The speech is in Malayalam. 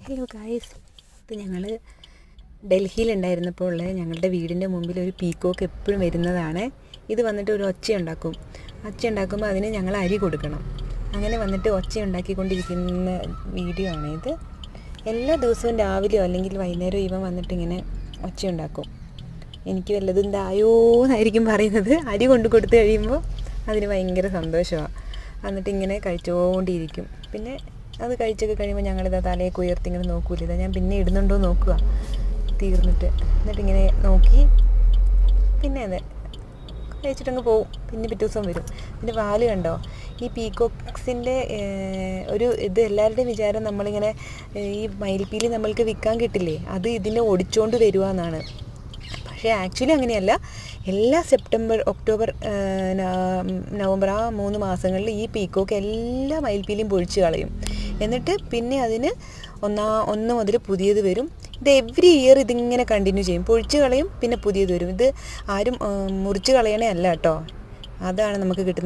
ഹലോ ഗായ്സ്, ഇത് ഞങ്ങൾ ഡൽഹിയിലുണ്ടായിരുന്നപ്പോൾ ഞങ്ങളുടെ വീടിൻ്റെ മുമ്പിൽ ഒരു പീക്കോക്ക് എപ്പോഴും വരുന്നതാണ്. ഇത് വന്നിട്ട് ഒരു ഒച്ച ഉണ്ടാക്കുമ്പോൾ അതിന് ഞങ്ങൾ അരി കൊടുക്കണം. അങ്ങനെ വന്നിട്ട് ഒച്ച ഉണ്ടാക്കിക്കൊണ്ടിരിക്കുന്ന വീഡിയോ ആണ് ഇത്. എല്ലാ ദിവസവും രാവിലെയോ അല്ലെങ്കിൽ വൈകുന്നേരമോ ഇവൻ വന്നിട്ട് ഇങ്ങനെ ഒച്ച ഉണ്ടാക്കും. എനിക്ക് വല്ലതും തായോ എന്നായിരിക്കും പറയുന്നത്. അരി കൊണ്ട് കൊടുത്തു കഴിയുമ്പോൾ അതിന് ഭയങ്കര സന്തോഷമാണ്. എന്നിട്ട് ഇങ്ങനെ കഴിച്ചുകൊണ്ടിരിക്കും. പിന്നെ അത് കഴിച്ചൊക്കെ കഴിയുമ്പോൾ ഞങ്ങളിതാ തലയൊക്കെ ഉയർത്തി ഇങ്ങനെ നോക്കൂല. ഞാൻ പിന്നെ ഇടുന്നുണ്ടോ നോക്കുക തീർന്നിട്ട്. എന്നിട്ടിങ്ങനെ നോക്കി പിന്നെ അതെ കഴിച്ചിട്ടങ്ങ് പോവും. പിന്നെ പിറ്റേ ദിവസം വരും. പിന്നെ വാല് കണ്ടോ, ഈ പീക്കോക്സിൻ്റെ ഒരു ഇത് എല്ലാവരുടെയും വിചാരം നമ്മളിങ്ങനെ ഈ മയിൽപ്പീലി നമ്മൾക്ക് വിൽക്കാൻ കിട്ടില്ലേ, അത് ഇതിനെ ഒടിച്ചുകൊണ്ട് വരുവാന്നാണ്. പക്ഷേ ആക്ച്വലി അങ്ങനെയല്ല. എല്ലാ സെപ്റ്റംബർ, ഒക്ടോബർ, നവംബർ ആ 3 മാസങ്ങളിൽ ഈ പീക്കോക്ക് എല്ലാ മയിൽപ്പീലിയും പൊഴിച്ച് കളയും. എന്നിട്ട് പിന്നെ അതിന് 1 മുതൽ പുതിയത് വരും. ഇത് എവ്രി ഇയർ ഇതിങ്ങനെ കണ്ടിന്യൂ ചെയ്യും. പൊഴിച്ച് കളയും, പിന്നെ പുതിയത് വരും. ഇത് ആരും മുറിച്ച് കളയണേ അല്ല കേട്ടോ. അതാണ് നമുക്ക് കിട്ടുന്ന